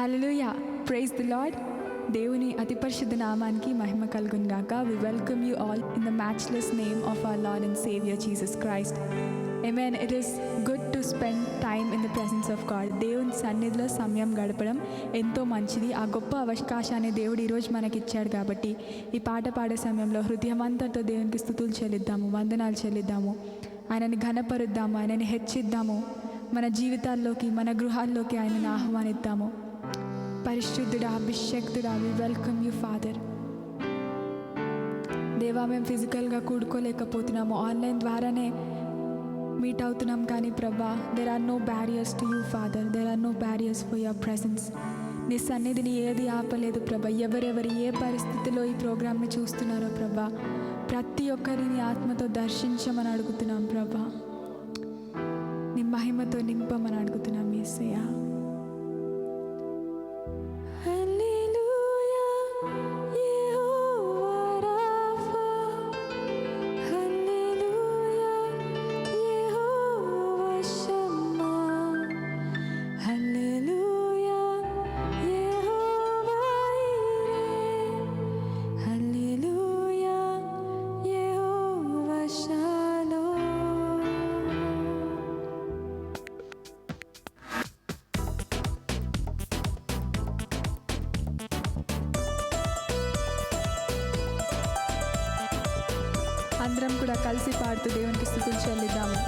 Hallelujah, praise the lord. దేవుని అతి పరిశుద్ధ నామానికి మహిమ కలుగును గాక. We welcome you all in the matchless name of our Lord and saviour Jesus Christ. Amen. It is good to spend time in the presence of God. దేవుని సన్నిధిలో సమయం గడపడం ఎంతో మంచిది. ఆ గొప్ప అవకాశాన్ని దేవుడు ఈరోజు మనకిచ్చాడు కాబట్టి ఈ పాట పాడే సమయంలో హృదయమంతటితో దేవునికి స్తుతులు చెల్లిద్దాము, వందనాలు చెల్లిద్దాము, ఆయనని ఘనపరుద్దాము, ఆయనని హెచ్చిద్దాము. మన జీవితాల్లోకి, మన గృహాల్లోకి ఆయనని ఆహ్వానిద్దాము. పరిశుద్ధుడా, అభిషక్తుడా, వి వెల్కమ్ యూ ఫాదర్. దేవా, మేము ఫిజికల్గా కూడుకోలేకపోతున్నాము, ఆన్లైన్ ద్వారానే మీట్ అవుతున్నాం. కానీ ప్రభా, there are no barriers to you father. There are no barriers for your presence. నీ సన్నిధిని ఏది ఆపలేదు ప్రభా. ఎవరెవరు ఏ పరిస్థితిలో ఈ ప్రోగ్రామ్ని చూస్తున్నారో ప్రభా, ప్రతి ఒక్కరిని ఆత్మతో దర్శించమని అడుగుతున్నాం ప్రభా. నీ మహిమతో నింపమని అడుగుతున్నాం యేసయ్యా. అందరం కూడా కలిసి పాడుతూ దేవునికి స్తుతులు చెల్లిద్దాము.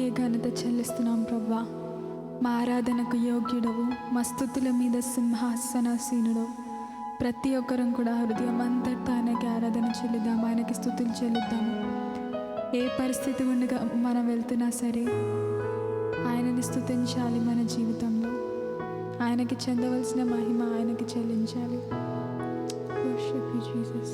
నీకే ఘనత చెల్లిస్తున్నాం ప్రభా. మా ఆరాధనకు యోగ్యుడవు, మా స్తుతుల మీద సింహాసనాసీనుడవు. ప్రతి ఒక్కరం కూడా హృదయం అంతటా ఆయనకి ఆరాధన చెల్లిద్దాము, ఆయనకి స్తుతులు చెల్లిద్దాము. ఏ పరిస్థితి ఉండగా మనం వెళ్తున్నా సరే ఆయనని స్తుతించాలి. మన జీవితంలో ఆయనకి చెందవలసిన మహిమ ఆయనకి చెల్లించాలి. Worship you, Jesus.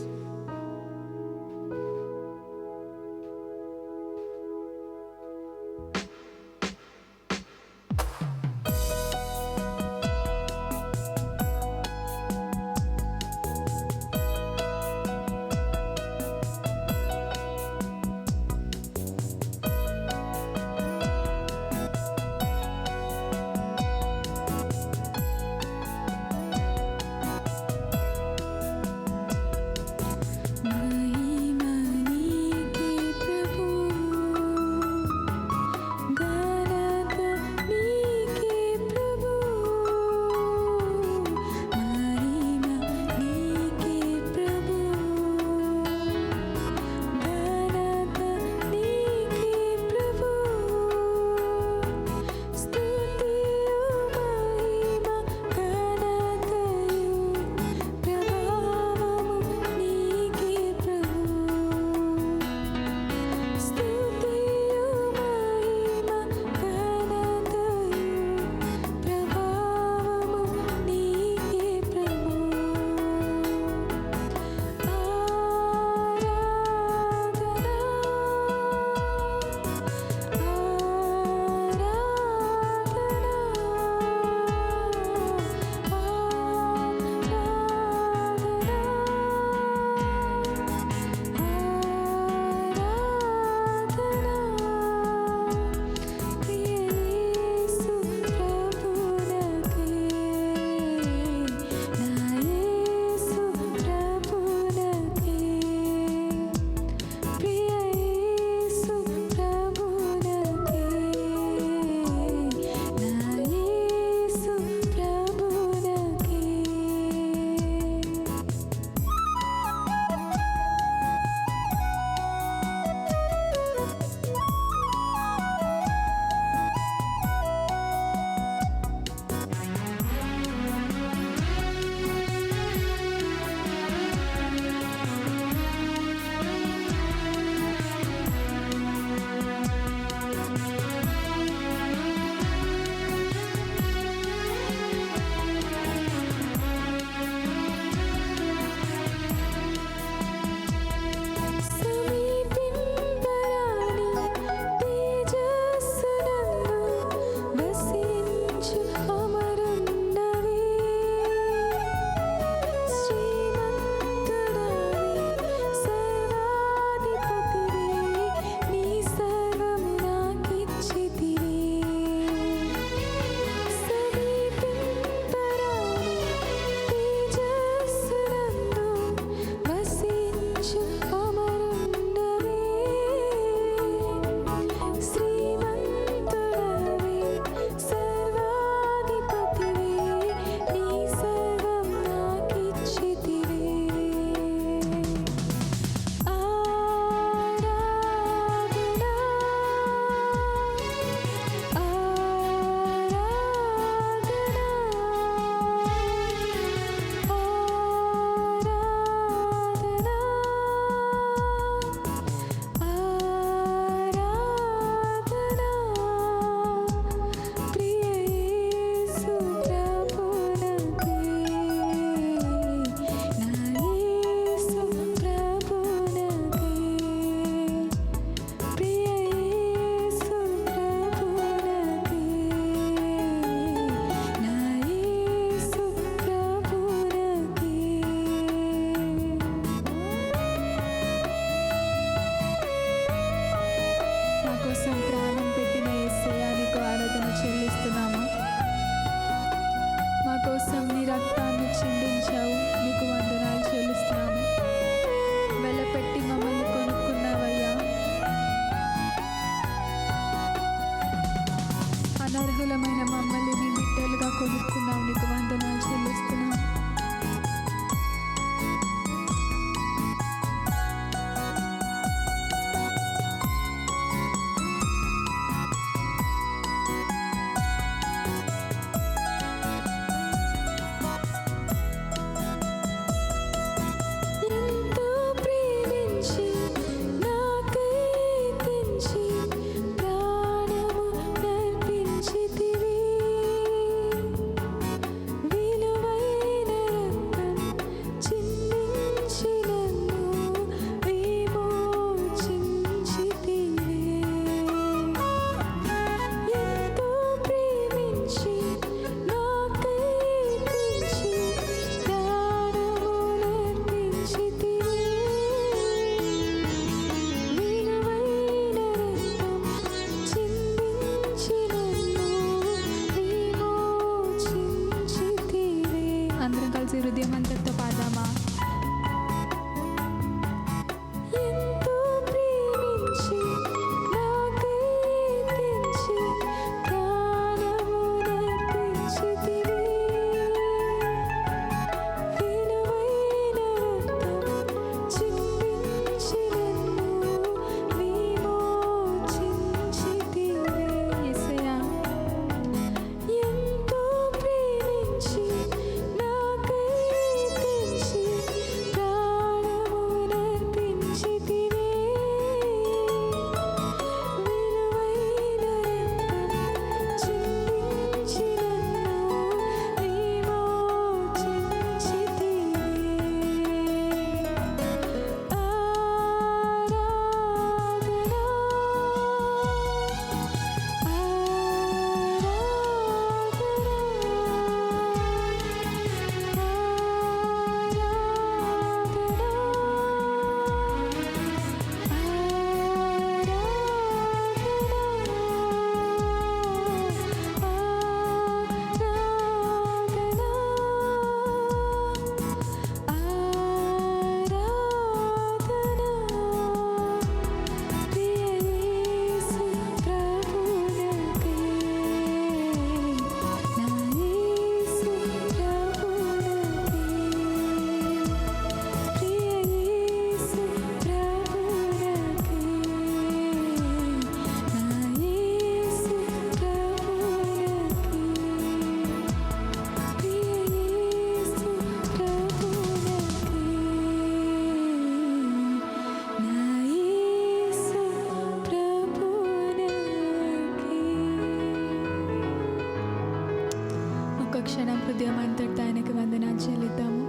ఒక్కొక్క క్షణం హృదయం అంతటితో ఆయనకి వందనాలు చెల్లిద్దాము.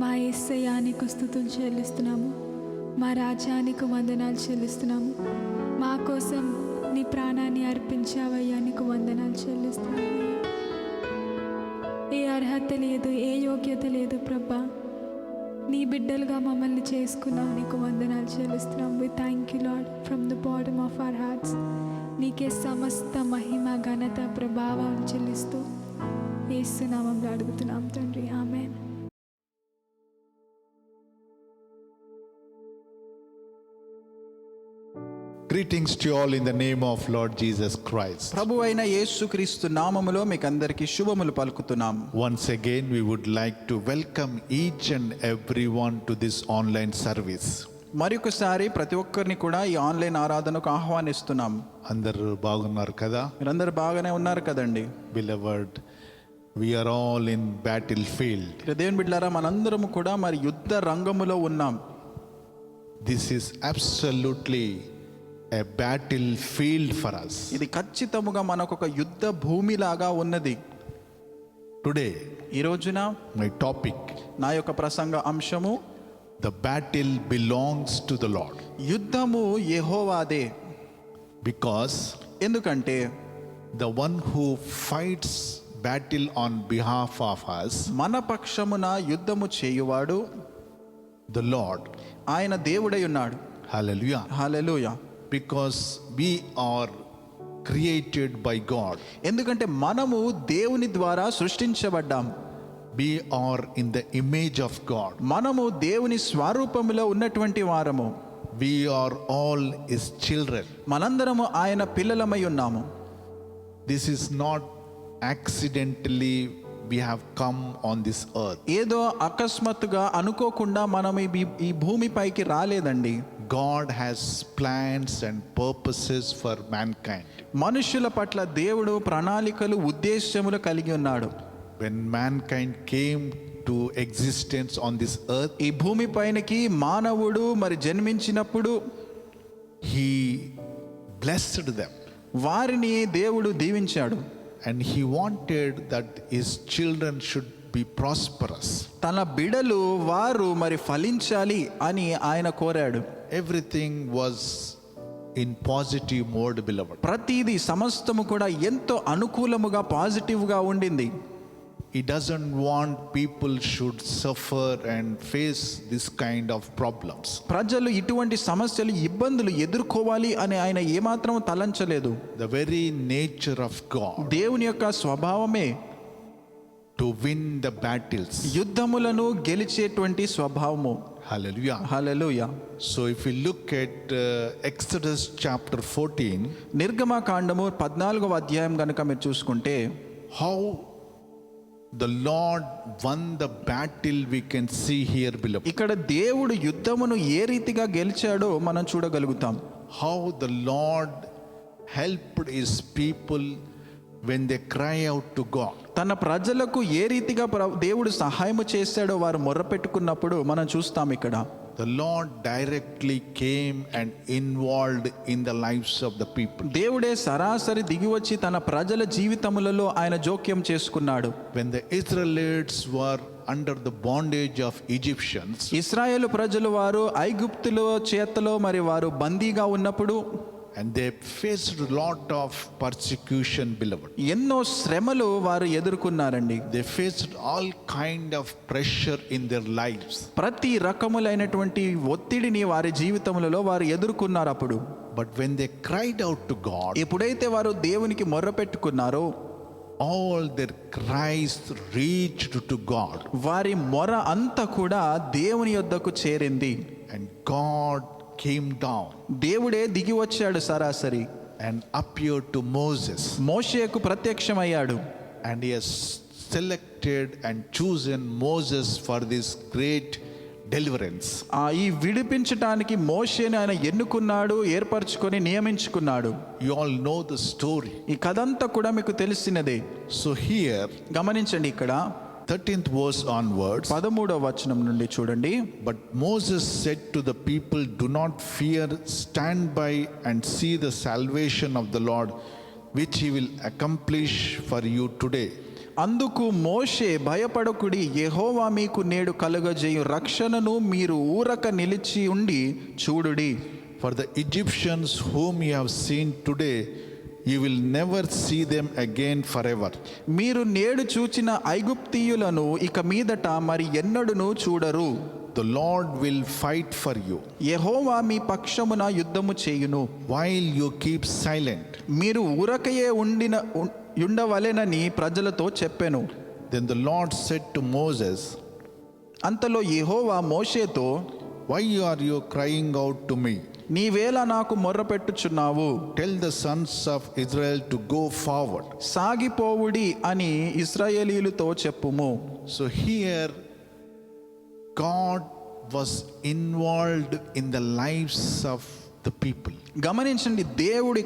మా యేసయ్యానికి స్తుతులు చెల్లిస్తున్నాము. మా రాజ్యానికి వందనాలు చెల్లిస్తున్నాము. మా కోసం నీ ప్రాణాన్ని అర్పించావయ్యా, నీకు వందనాలు చెల్లిస్తున్నామయ్యా. ఏ అర్హత లేదు, ఏ యోగ్యత లేదు ప్రభా, నీ బిడ్డలుగా మమ్మల్ని చేసుకున్నావు, నీకు వందనాలు చెల్లిస్తున్నాం. We thank you Lord from the bottom of our hearts. నీకే సమస్త మహిమ ఘనత ప్రభావం చెల్లిస్తూ యేసు నామములో అడుగుతున్నాం తండ్రి, ఆమేన్. Greetings to you all in the name of Lord Jesus Christ. ప్రభువైన యేసుక్రీస్తు నామములో మీకు అందరికీ శుభములు పలుకుతున్నాం. Once again we would like to welcome each and everyone to this online service. మరొకసారి ప్రతి ఒక్కరిని కూడా ఈ ఆన్లైన్ ఆరాధనకు ఆహ్వానిస్తున్నాం. అందరూ బాగున్నారు కదా? మీరందరూ బాగానే ఉన్నారు కదండి? Beloved, we are all in battlefield. దేవుని బిడ్డలారా, మనందరము కూడా మరి యుద్ధ రంగములో ఉన్నాం. This is absolutely a battlefield for us. ఇది ఖచ్చితముగా మనకు ఒక యుద్ధ భూమి లాగా ఉన్నది. Today ఈ రోజున my topic, నా యొక్క ప్రసంగ అంశము, the battle belongs to the Lord. యుద్ధము యెహోవాదే. Because ఎందుకంటే the one who fights battle on behalf of us, మన పక్షమున యుద్ధము చేయువాడు the Lord. ఆయన దేవుడై ఉన్నాడు. Hallelujah. Hallelujah. Because we are created by God. ఎందుకంటే మనము దేవుని ద్వారా సృష్టించబడ్డాం. We are in the image of God. మనము దేవుని స్వరూపములో ఉన్నటువంటి వారము. We are all His children. మనందరము ఆయన పిల్లలమై ఉన్నాము. This is not accidentally we have come on this earth. ఏదో అకస్మాత్తుగా అనుకోకుండా మనం ఈ భూమిపైకి రాలేదండి. God has plans and purposes for mankind. మనుషుల పట్ల దేవుడు ప్రణాళికలు, ఉద్దేశములు కలిగి ఉన్నాడు. When mankind came to existence on this earth, ఈ భూమిపైనకి మానవుడు మరి జన్మించినప్పుడు He blessed them. వారిని దేవుడు దీవించాడు. And He wanted that His children should be prosperous. తన బిడలు వారు మరి ఫలించాలి అని ఆయన కోరాడు. Everything was in positive mode, beloved. ప్రతిదీ సమస్తము కూడా ఎంతో అనుకూలముగా, పాజిటివ్గా ఉండింది. He doesn't want people should suffer and face this kind of problems. ప్రజలు ఇటువంటి సమస్యలు, ఇబ్బందులు ఎదుర్కోవాలి అని ఆయన ఏమాత్రం తలంచలేదు. The very nature of God దేవుని యొక్క స్వభావమే to win the battles. యుద్ధములను గెలిచేటువంటి స్వభావము. Hallelujah. Hallelujah. So if we look at Exodus chapter 14, నిర్గమకాండము 14వ అధ్యాయం గనుక మీరు చూసుకుంటే, how the Lord won the battle we can see here, beloved. ఇక్కడ దేవుడు యుద్ధమును ఏ రీతిగా గెలిచాడో మనం చూడగలుగుతాం. How the Lord helped His people when they cry out to God. తన ప్రజలకు ఏ రీతిగా దేవుడు సహాయం చేశాడో వారు మొర్రపెట్టుకున్నప్పుడు మనం చూస్తాం. ఇక్కడ The Lord directly came and involved in the lives of the people. దేవుడే సరాసరి దిగివచ్చి తన ప్రజల జీవితములలో ఆయన జోక్యం చేసుకున్నాడు. When the Israelites were under the bondage of Egyptians, ఇశ్రాయేలు ప్రజలు వారు ఐగుప్తుల చేతలో మరి వారు బందీగా ఉన్నప్పుడు, and they faced a lot of persecution, beloved. ఎన్నో శ్రమలు వారు ఎదుర్కొన్నారండి. They faced all kind of pressure in their lives. ప్రతి రకములైనటువంటి ఒత్తిడిని వారి జీవితములలో వారు ఎదుర్కొన్నారు. అప్పుడు But when they cried out to God, ఎప్పుడైతే వారు దేవునికి మొర్రపెట్టుకున్నారో, all their cries reached to God. వారి మొర అంతా కూడా దేవుని యొద్దకు చేరింది. And God came down దేవుడే దిగి వచ్చాడు సరాసరి and appeared to Moses. మోషేకు ప్రత్యక్షమయ్యాడు. And He has selected and chosen Moses for this great deliverance. ఈ విడిపించటానికి మోషేని ఆయన ఎన్నుకున్నాడు, ఏర్పరచుకొని నియమించుకున్నాడు. You all know the story. ఈ కథంతా కూడా మీకు తెలిసినదే. So here, గమనించండి, ఇక్కడ 13th verse onwards, 13వ వచనం నుండి చూడండి. but Moses said to the people, do not fear, stand by and see the salvation of the Lord, which He will accomplish for you today. అందుకు మోషే, భయపడకుడి, యెహోవా మీకు నేడు కలుగజేయు రక్షణను మీరు ఊరక నిలిచి ఉండి చూడుడి. For the Egyptians whom you have seen today, you will never see them again forever. మీరు నేడు చూచిన ఐగుప్తీయులను ఇక మీదట మరి ఎన్నడును చూడరు. The Lord will fight for you యెహోవా మీ పక్షమున యుద్ధము చేయును. while you keep silent. మీరు ఊరకయే ఉండవలెనని ప్రజలతో చెప్పెను. Then the Lord said to Moses, అంతలో యెహోవా మోషేతో, why are you crying out to me? నీవేళ నాకు మొర్రపెట్టుచున్నావు? Tell the sons of Israel to go forward. సాగిపోవుడి అని ఇశ్రాయేలీయులతో చెప్పుము. So here God was involved in the lives of the people. గమనించండి, దేవుడు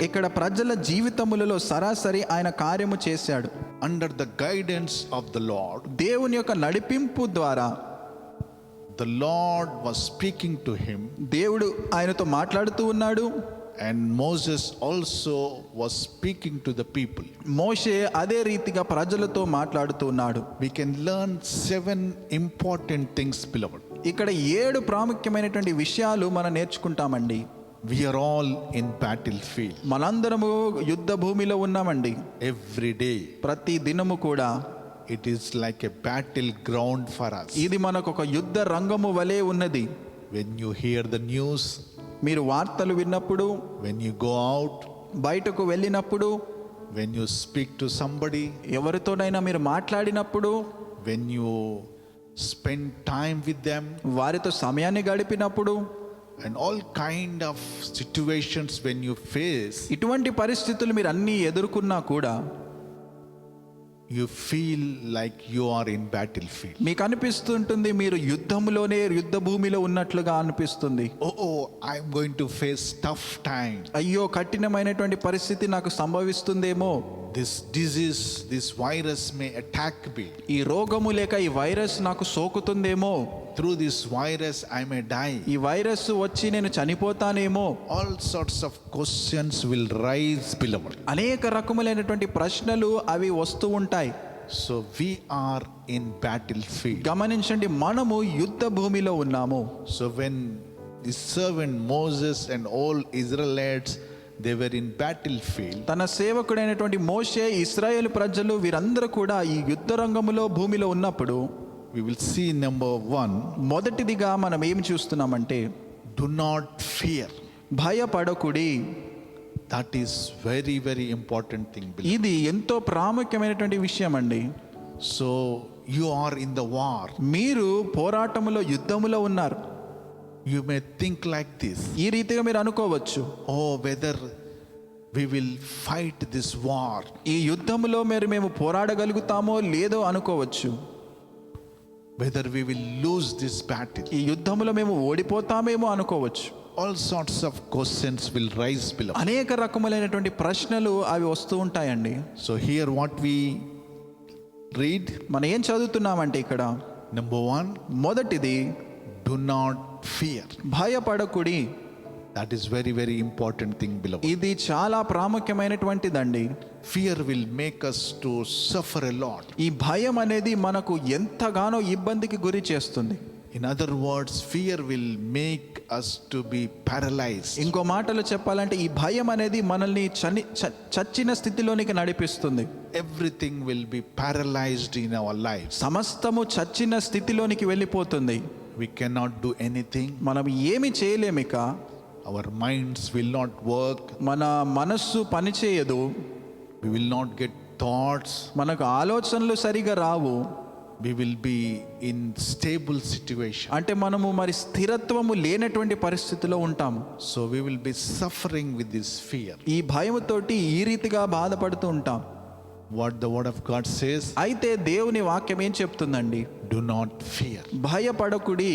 ఇక్కడ ప్రజల జీవితములలో సరాసరి ఆయన కార్యము చేశాడు. Under the guidance of the Lord, దేవుని యొక్క నడిపింపు ద్వారా the Lord was speaking to him, దేవుడు ఆయనతో మాట్లాడుతూ ఉన్నాడు. and Moses also was speaking to the people. మోషే అదే రీతిగా ప్రజలతో మాట్లాడుతూ ఉన్నాడు. We can learn 7 important things, beloved. ఇక్కడ 7 ప్రాముఖ్యమైనటువంటి విషయాలు మనం నేర్చుకుంటామండి. We are all in battlefield మనందరము యుద్ధ భూమిలో ఉన్నామండి. every day. ప్రతి దినము కూడా It is like a battle ground for us. ఇది మనకు ఒక యుద్ధ రంగము వలె ఉన్నది. When you hear the news, మీరు వార్తలు విన్నప్పుడు, when you go out, బయటకు వెళ్ళినప్పుడు, when you speak to somebody, ఎవరితోనైనా మీరు మాట్లాడినప్పుడు, when you spend time with them, వారితో సమయాన్ని గడిపినప్పుడు, and all kind of situations when you face, ఇటువంటి పరిస్థితులు మీరు అన్నీ ఎదుర్కొన్నా కూడా you feel like you are in battlefield. మీకు అనిపిస్తుంటుంది మీరు యుద్ధంలోనే, యుద్ధ భూమిలో ఉన్నట్లుగా అనిపిస్తుంది. Oh, I'm going to face tough time. అయ్యో, కఠినమైనటువంటి పరిస్థితి నాకు సంభవిస్తుందేమో, This disease, this virus may attack me. ఈ రోగము లేక ఈ వైరస్ నాకు సోకుతుందేమో, Through this virus I may die. ఈ వైరస్ వచ్చి నేను చనిపోతానేమో, All sorts of questions will rise, beloved. అనేక రకములైనటువంటి ప్రశ్నలు అవి వస్తూ ఉంటాయి. So we are in battlefield. గమనించండి, మనము యుద్ధ భూమిలో ఉన్నాము. So when the servant Moses and all Israelites, they were in battlefield, తన సేవకుడైనటువంటి మోషే, ఇశ్రాయేలు ప్రజలు వీరందరూ కూడా ఈ యుద్ధ రంగములో భూమిలో ఉన్నప్పుడు we will see number 1, మొదటిదిగా మనం ఏమి చూస్తున్నామంటే, do not fear. భయపడకుడి. That is very, very important thing, beloved. ఇది ఎంతో ప్రాముఖ్యమైనటువంటి విషయం అండి. So you are in the war. మీరు పోరాటములో, యుద్ధములో ఉన్నారు. You may think like this, ఈ రీతిగా మీరు అనుకోవచ్చు, oh, whether we will fight this war, ఈ యుద్ధములో మేము పోరాడగలుగుతామో లేదో అనుకోవచ్చు, whether we will lose this battle. ఈ యుద్ధములో మేము ఓడిపోతామేమో అనుకోవచ్చు. All sorts of questions will rise, beloved. అనేక రకములైనటువంటి ప్రశ్నలు అవి వస్తూ ఉంటాయండి. So here what we read, మనం ఏం చదువుతున్నామంటే ఇక్కడ number 1, మొదటిది, do not fear. భయపడకుడి. That is very, very important thing, beloved. ఇది చాలా ప్రాముఖ్యమైనటువంటిదండి. Fear will make us to suffer a lot. ఈ భయం అనేది మనకు ఎంతగానో ఇబ్బందికి గురి చేస్తుంది. In other words, fear will make us to be paralyzed. ఇంకో మాటలో చెప్పాలంటే ఈ భయం అనేది మనల్ని చచ్చిన స్థితిలోనికి నడిపిస్తుంది. Everything will be paralyzed in our lives. సమస్తము చచ్చిన స్థితిలోనికి వెళ్ళిపోతుంది. We cannot do anything. మనం ఏమి చేయలేమిక. Our minds will not work. మన మనస్సు పనిచేయదు. We will not get thoughts. మనకు ఆలోచనలు సరిగా రావు. We will be in stable situation. అంటే మనము మరి స్థిరత్వము లేనటువంటి పరిస్థితిలో ఉంటాము. So we will be suffering with this fear. ఈ భయముతోటి ఈ రీతిగా బాధపడుతూ ఉంటాం. What the word of God says, అయితే దేవుని వాక్యం ఏం చెప్తుందండి? do not fear. భయపడకుడి.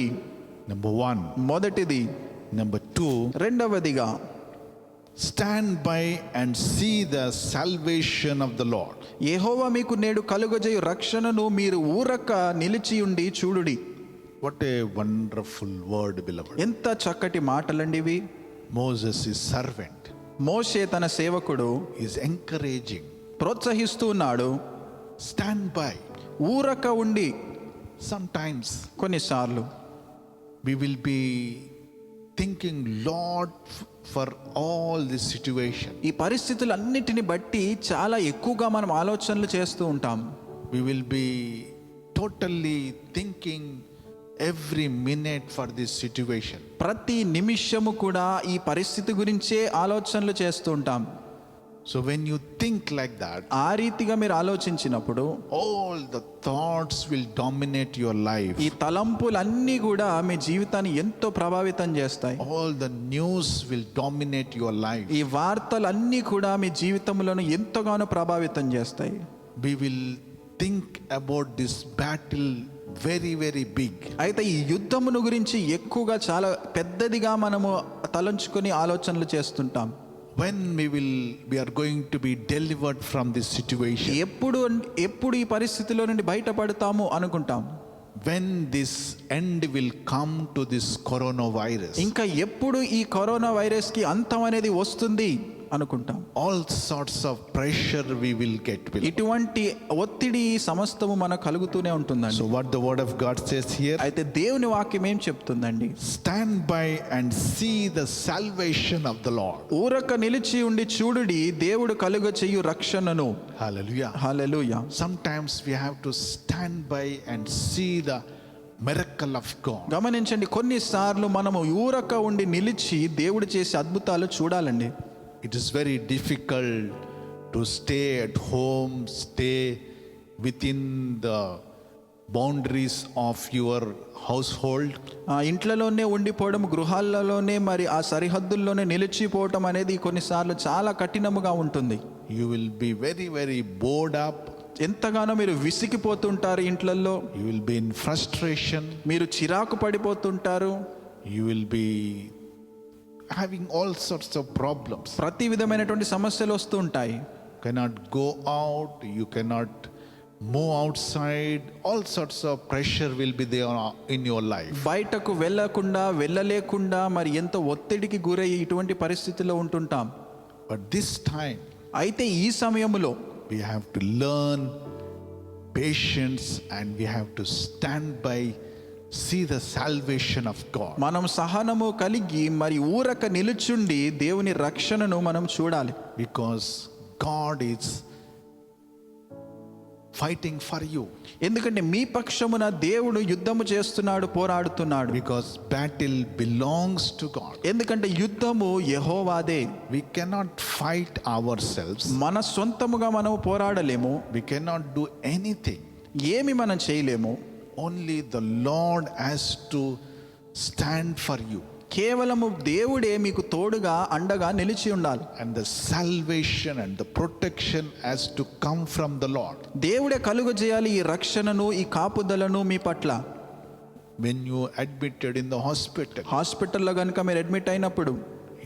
Number 1. మొదటిది. Number 2, రెండవదిగా, stand by and see the salvation of the Lord. యెహోవా మీకు నేడు కలుగజేయు రక్షణను మీరు ఊరక నిలిచి ఉండి చూడుడి. What a wonderful word, beloved. ఎంత చక్కటి మాటలండి ఇవి. Moses is servant. మోషే తన సేవకుడు Is encouraging. ప్రోత్సహిస్తూ ఉన్నాడు. stand by. ఊరక ఉండి Sometimes కొన్నిసార్లు we will be thinking, Lord, for all this situation. ఈ పరిస్థితులన్నిటిని బట్టి చాలా ఎక్కువగా మనం ఆలోచనలు చేస్తూ ఉంటాం. We will be totally thinking every minute for this situation. ప్రతి నిమిషము కూడా ఈ పరిస్థితి గురించే ఆలోచనలు చేస్తూ ఉంటాం. So when you think like that, ఆ రీతిగా మీరు ఆలోచించినప్పుడు all the thoughts will dominate your life. ఈ తలంపులన్నీ కూడా మీ జీవితాన్ని ఎంతో ప్రభావితం చేస్తాయి. All the news will dominate your life. ఈ వార్తలన్నీ కూడా మీ జీవితంలోను ఎంతగానో ప్రభావితం చేస్తాయి. We will think about this battle very, very big. అయితే ఈ యుద్ధమును గురించి ఎక్కువగా చాలా పెద్దదిగా మనము తలంచుకొని ఆలోచనలు చేస్తుంటాం. When we are going to be delivered from this situation. ఎప్పుడు ఈ పరిస్థితిలో నుండి బయటపడతాము అనుకుంటాం. When this end will come to this coronavirus. ఇంకా ఎప్పుడు ఈ కరోనా వైరస్ కి అంతం అనేది వస్తుంది అనుకుంటాం. All sorts of pressure we will get. ఇటువంటి ఒత్తిడి సమస్తము మనకు కలుగుతూనే ఉంటుందండి. So what the word of God says here? అయితే దేవుని వాక్యం ఏం చెప్తుందండి? Stand by and see the salvation of the Lord. ఊరక నిలిచి ఉండి చూడుడి దేవుడు కలుగ చేయు రక్షణను. Hallelujah. Hallelujah. Sometimes we have to stand by and see the miracle of God. గమనించండి, కొన్నిసార్లు మనము ఊరక ఉండి నిలిచి దేవుడు చేసే అద్భుతాలు చూడాలండి. It is very difficult to stay at home, stay within the boundaries of your household. ఆ ఇంట్లోనే ఉండిపోవడం, గృహాలలోనే మరి ఆ సరిహద్దుల్లోనే నిలిచిపోవటం అనేది కొన్నిసార్లు చాలా కఠినముగా ఉంటుంది. You will be very, very bored up. ఎంతగానో మీరు విసిగిపోతుంటారు ఇంట్లల్లో. You will be in frustration. మీరు చిరాకు పడిపోతుంటారు. You will be having all sorts of problems. ప్రతి విధమైనటువంటి సమస్యలు వస్తూ ఉంటాయి. Cannot go out, you cannot move outside. All sorts of pressure will be there in your life. బయటకు వెళ్ళలేకుండా మరి ఎంతో ఒత్తిడికి గురయ్యి ఇటువంటి పరిస్థితిలో ఉంటుంటాం. But this time అయితే ఈ సమయంలో we have to learn patience and we have to stand by, see the salvation of God. మనం సహనము కలిగి మరి ఊరక నిలుచుండి దేవుని రక్షణను మనం చూడాలి. Because God is fighting for you. ఎందుకంటే మీ పక్షమున దేవుడు యుద్ధము చేస్తున్నాడు, పోరాడుతున్నాడు. Because battle belongs to God. ఎందుకంటే యుద్ధము యెహోవాదే. We cannot fight ourselves. మన సొంతముగా మనం పోరాడలేము. We cannot do anything. ఏమి మనం చేయలేము. Only the Lord has to stand for you. కేవలము దేవుడే మీకు తోడుగా అండగా నిలిచి ఉండాలి. And the salvation and the protection has to come from the Lord. దేవుడే కలుగజేయాలి ఈ రక్షణను, ఈ కాపుదలను మీ పట్ల. When you admitted in the hospital, హాస్పిటల్లో కనుక మీరు అడ్మిట్ అయినప్పుడు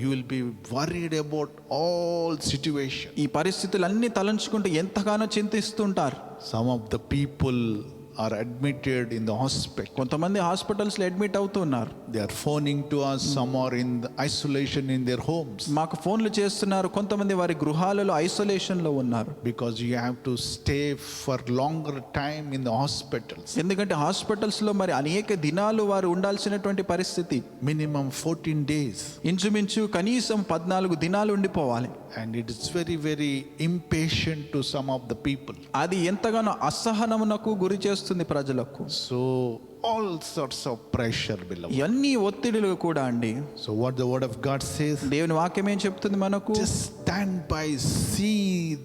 you will be worried about all situations. ఈ పరిస్థితులన్నీ తలంచుకుంటూ ఎంతగానో చింతిస్తుంటారు. Some of the people are admitted in the hospital. కొంతమంది హాస్పిటల్స్లో అడ్మిట్ అవుతున్నారు. They are phoning to us. Some are in the isolation in their homes. మాకు ఫోన్లు చేస్తున్నారు. కొంతమంది వారి గృహాలలో ఐసోలేషన్లో ఉన్నారు. Because you have to stay for longer time in the hospitals. ఎందుకంటే హాస్పిటల్స్లో మరి అనేక దినాలు వారు ఉండాల్సినటువంటి పరిస్థితి. Minimum 14 days. ఇంచుమించు కనీసం 14 దినాలు ఉండిపోవాలి. And it is very, very impatient to some of the people. అది ఎంతగానో అసహనమునకు గురి చేస్తుంది ప్రజలకు. So all sorts of pressure below. ఇవన్నీ ఒత్తిడులు కూడా అండి. So what the word of God says, దేవుని వాక్యం ఏం చెప్తుంది మనకు? just stand by, see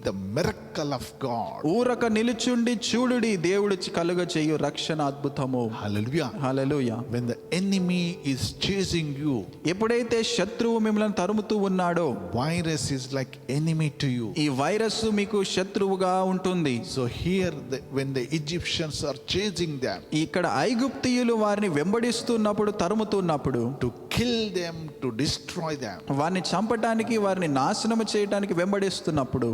the miracle of God. ఊరక నిలుచుండి చూడుడి దేవుడు కలుగ చేయు రక్షణ అద్భుతము. Hallelujah. Hallelujah. When the enemy is chasing you, ఎప్పుడైతే శత్రువు మిమ్మల్ని తరుముతూ ఉన్నాడో, virus is like enemy to you. ఈ వైరస్ మీకు శత్రువుగా ఉంటుంది. So here when the Egyptians are chasing them, ఇక్కడ ఐగుప్తీయులు వారిని వెంబడిస్తున్నప్పుడు, తరుముతున్నప్పుడు, to kill them, to destroy them, వారిని చంపటానికి, వారిని నాశనం చేయడానికి వెంబడిస్తున్నప్పుడు,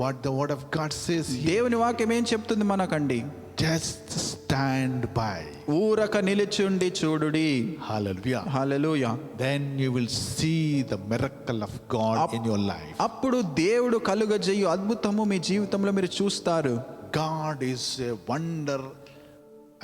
what the word of God says here, దేవుని వాక్యం ఏం చెప్తుంది మనకండి? just stand by. ఊరక నిలిచుండి చూడుడి. Hallelujah. Hallelujah. Then you will see the miracle of God in your life. అప్పుడు దేవుడు కలుగజేయు అద్భుతము మీ జీవితంలో మీరు చూస్తారు. God is a wonder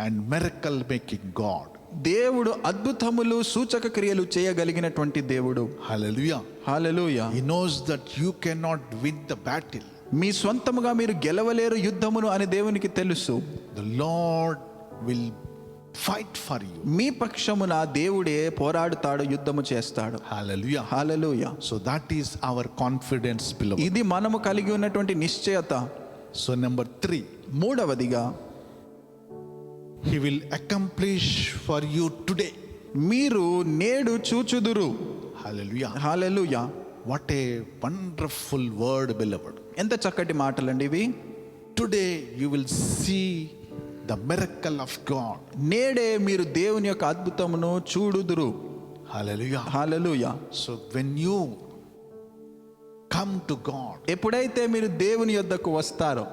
and miracle making God. దేవుడు అద్భుతములు సూచక క్రియలు చేయగలిగినటువంటి దేవుడు. Hallelujah. Hallelujah. He knows that you cannot win the battle. మీ స్వంతముగా మీరు గెలవలేరు యుద్ధమును అని దేవునికి తెలుసు. The Lord will fight for you. మీ పక్షమున దేవుడే పోరాడుతాడు, యుద్ధము చేస్తాడు. Hallelujah. Hallelujah. So that is our confidence, beloved. ఇది మనము కలిగి ఉన్నటువంటి నిశ్చయత. So number 3, మూడవదిగా He will accomplish for you today. మీరు నేడు చూచుదురు. Hallelujah. Hallelujah. What a wonderful word, beloved. ఎంత చక్కటి మాటలండి ఇవి. Today you will see the miracle of God. నేడే మీరు దేవుని యొక్క అద్భుతమును చూడుదురు. Hallelujah. Hallelujah. So when you come to God, ఎప్పుడైతే మీరు దేవుని యొద్దకు వస్తారో,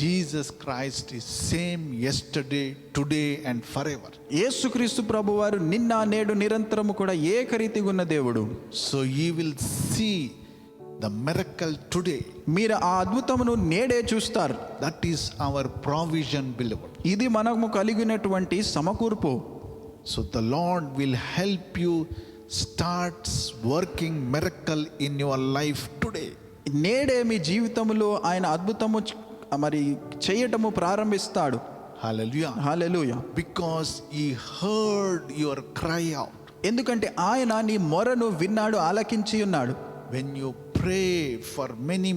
Jesus Christ is same yesterday, today and forever. యేసుక్రీస్తు ప్రభువారు నిన్న నేడు నిరంతరము కూడా ఏకరీతిగా ఉన్న దేవుడు. So you will see the miracle today. మీరు ఆ అద్భుతమును నేడే చూస్తారు. That is our provision, beloved. ఇది మనము కలిగినటువంటి సమకూర్పు. So the Lord will help you start working miracle in your life today. నేడే మీ జీవితంలో ఆయన అద్భుతము మరి చేయటము ప్రారంభిస్తాడు. Hallelujah. Hallelujah. Because He heard your cry out. ఎందుకంటే ఆయన నీ మొరను విన్నాడు, ఆలకించి ఉన్నాడు. When you pray for many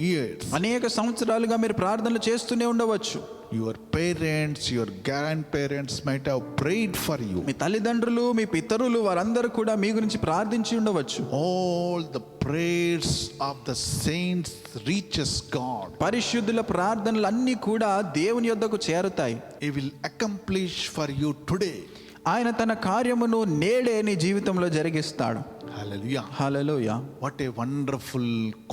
years, అనేక సంవత్సరాలుగా మీరు ప్రార్థనలు చేస్తూనే ఉండవచ్చు. your parents, your grandparents might have prayed for you. మీ తల్లిదండ్రులు, మీ పితరులు వారందరూ కూడా మీ గురించి ప్రార్థించి ఉండవచ్చు. All the prayers of the saints reaches God. పరిశుద్ధుల ప్రార్థనలు అన్నీ కూడా దేవుని యొద్దకు చేరుతాయి. He will accomplish for you today. ఆయన తన కార్యమును నేడే నీ జీవితంలో జరిగిస్తాడు. Hallelujah. Hallelujah. What a wonderful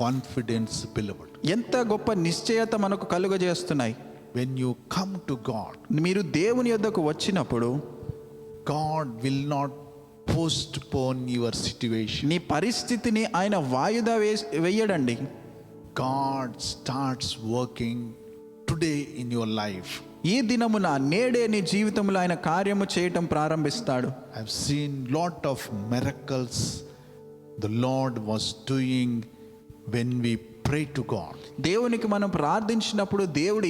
confidence, beloved. ఎంత గొప్ప నిశ్చయత మనకు కలుగజేస్తున్నాయి. When you come to God, మీరు దేవుని యొద్దకు వచ్చినప్పుడు God will not postpone your situation. నీ పరిస్థితిని ఆయన వాయిదా వేయడండి. God starts working today in your life. ఈ దినమున నేడే నీ జీవితంలో ఆయన కార్యము చేయటం ప్రారంభిస్తాడు. I've seen lot of miracles the Lord was doing when we pray to God. దేవునికి మనం ప్రార్థించినప్పుడు దేవుడు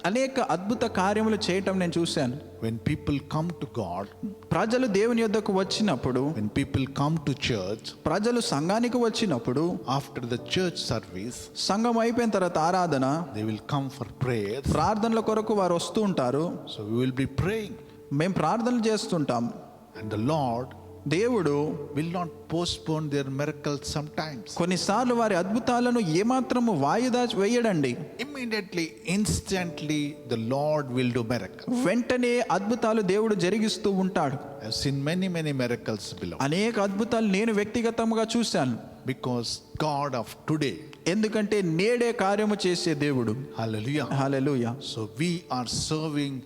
అనేక అద్భుత కార్యములు చేయటం నేను చూశాను. When people come to God, ప్రజలు దేవుని యొద్దకు వచ్చినప్పుడు, when people come to church, ప్రజలు సంఘానికి వచ్చినప్పుడు, after the church service, సంఘం అయిపోయిన తర్వాత ఆరాధన, they will come for prayers. ప్రార్థనల కొరకు వారు వస్తూ ఉంటారు. So we will be praying. మేము ప్రార్థనలు చేస్తుంటాం. And the Lord దేవుడు will not postpone their miracles sometimes. కొన్నిసార్లు వారి అద్భుతాలను ఏమాత్రము వాయిదా వేయడండి. Immediately, instantly, the Lord will do miracles. వెంటనే అద్భుతాలు దేవుడు జరిగిస్తూ ఉంటాడు. I've seen many miracles, beloved. అనేక అద్భుతాలు నేను వ్యక్తిగతంగా చూశాను. Because God of today. ఎందుకంటే నేడే కార్యము చేసే దేవుడు. Hallelujah. Hallelujah. So we are serving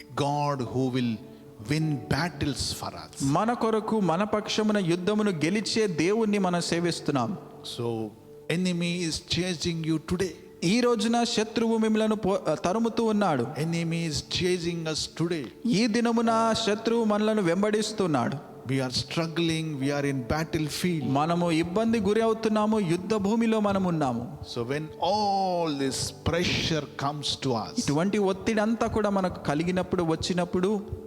a God who will win battles for us. మన కొరకు మన పక్షమున యుద్ధమును గెలిచే దేవుణ్ణి మనం సేవిస్తున్నాం. So enemy is chasing you today. ఈ రోజున శత్రువు మిమ్మలను తరుముతూ ఉన్నాడు. Enemy is chasing us today. ఈ దినమున శత్రువు మనలను వెంబడిస్తున్నాడు. We are struggling, we are in battlefield. మనము ఇబ్బంది గురి అవుతున్నాము, యుద్ధ భూమిలో మనం ఉన్నాము. So when all this pressure comes to us, ఇటువంటి ఒత్తిడి అంతా కూడా మనకు కలిగినప్పుడు, వచ్చినప్పుడు,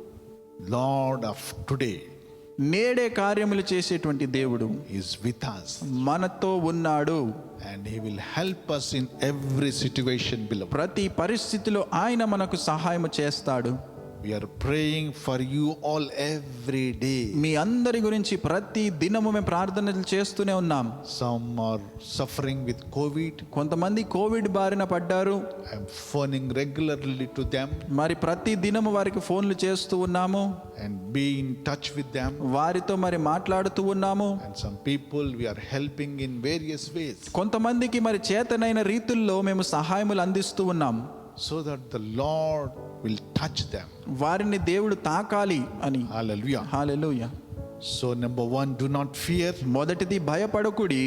Lord of today నేడే కార్యములు చేసేటువంటి దేవుడు is with us. మనతో ఉన్నాడు. And He will help us in every situation, beloved. ప్రతి పరిస్థితిలో ఆయన మనకు సహాయం చేస్తాడు. We are praying for you all every day. మీ అందరి గురించి ప్రతి దినము మేము ప్రార్థనలు చేస్తూనే ఉన్నాం. Some are suffering with COVID. కొంతమంది కోవిడ్ బారిన పడ్డారు. I am phoning regularly to them మరి ప్రతి దినము వారికి ఫోన్లు చేస్తూ ఉన్నాము. and be in touch with them. వారితో మరి మాట్లాడుతూ ఉన్నాము. And some people we are helping in various ways. కొంతమందికి మరి చేతనైన రీతుల్లో మేము సహాయములు అందిస్తూ ఉన్నాం. so that the Lord will touch them. వారిని దేవుడు తాకాలి అని. Hallelujah. Hallelujah. So number 1, do not fear. మొదటిది భయపడకుడి.